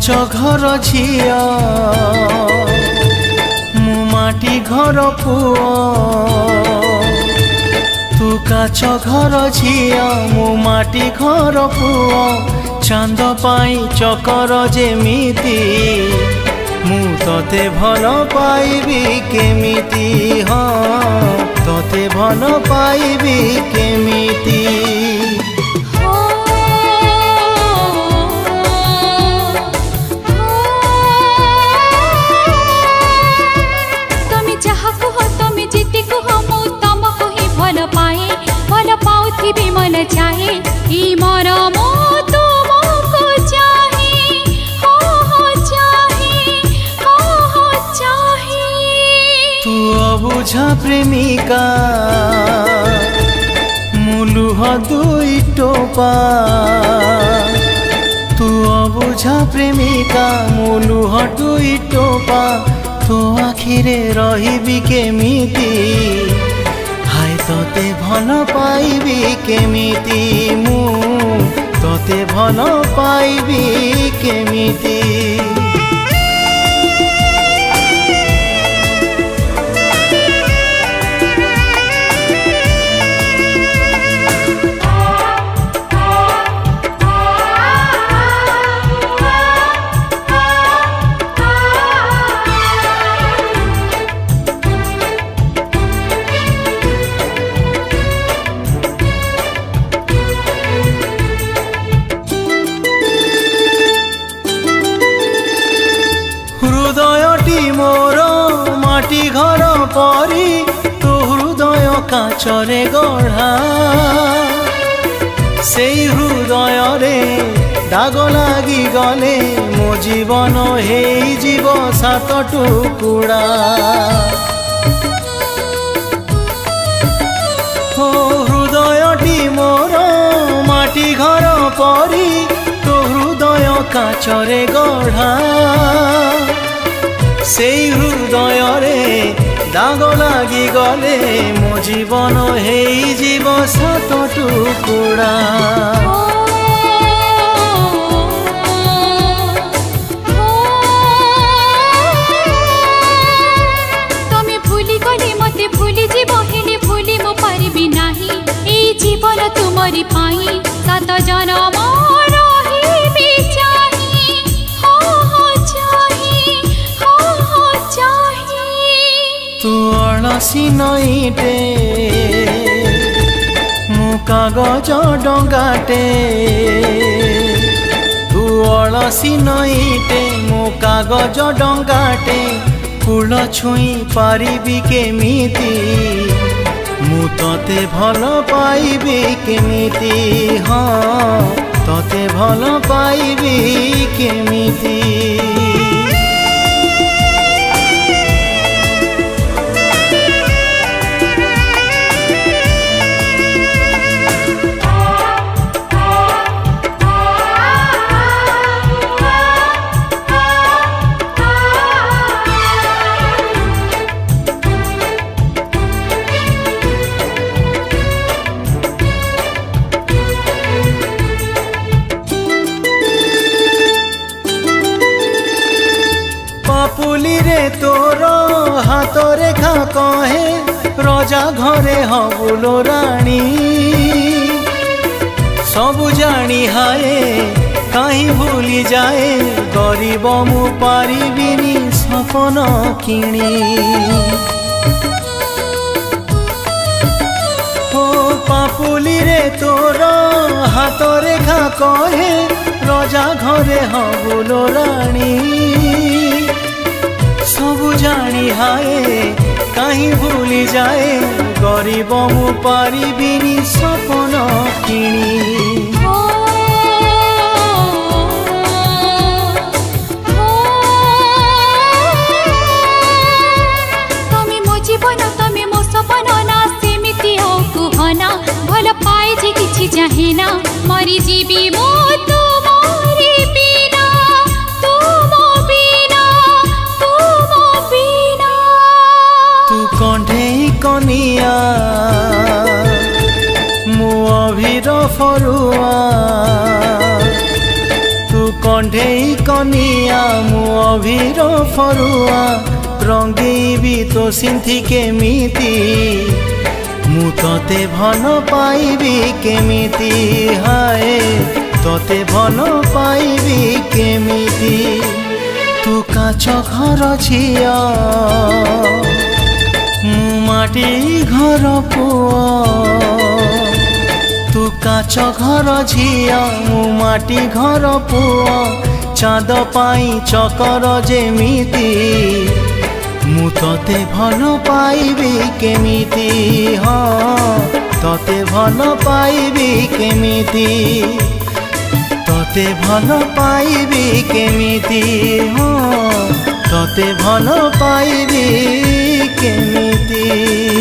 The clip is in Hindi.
काच घर झिया मु माटी घर पुओ तू काच घर झिया मु माटी घर पुओ चांद पाई चकर जेमिति मु तते भल पाइबी केमिति हाँ तते भल पाइबी केमिति भी मन चाहे मरम तुमको चाहे हो चाहे हो चाहे तू अबुझा प्रेमिका मुलुह दुई टोपा तू अबुझा प्रेमिका मुलुह दुई टोपा तो आखिरे रहिबी केमिति तते भल पाइबी केमिति मु तते भल पाइबी केमिति हृदयटी मोर माटी घर परी तो हृदय काचरे गढ़ा से हृदय रे दाग लागी गले मो जीवन हे जीव सात टुकुड़ा हो हृदयटी मोर माटी घर परी तो हृदय काचरे गढ़ा से हृदय रे दाग लागी गले मो जीवन हे जीव सात टुकुड़ा तमे भूली गले मते भूली जीव हेले भूली मो पारिबी नाही ए जीवन तुमरी पाई सात जन्म रहिबी चाही हो चाही हो चाही तू अळसी नईटे मु कागज डंगाटे तू अळसी नईटे मु कागज डंगाटे कूल छुई पारिबी केमिति मु तते भल पाइबी केमिति हाँ तते भल पाइबी केमिति पापुली रे तोर हाथ रेखा कहे रजा घरे हबुलो राणी सबु जानी हाय कहीं भूली जाए गरीब मु पारिबिनी सपन किणी हो पापुली रे तोर हाथ रेखा कहे रजा घरे हबुलो राणी सबु जानी हाय कहीं भूली जाए गरीब मु पारिबिनी सपन किणी तमे मो जीवन तमे मो सपन ना सेमिति हो कुहना भल पाए जे किछि चाहेना मरी जीवी मो तुमरी बिना तुम बिना तू कंढे कनिया मु अभिर फरुआ तू कंढेई कनिया मु अभिर फरुआ रंगेबी तो सिंथी केमिति मु तते भल पाइबी केमिति हाय तते भल पाइबी केमिति तू काच घर झिया मु माटी घर पुआ तू काच घर झिया मु माटी घर पुआ चाँद पाई चकर जेमिति मु तते भल पाइबी केमिति हाँ तते भल पाइबी केमिति तते भल पाइबी केमिति हाँ तते भल पाइबी केमिति।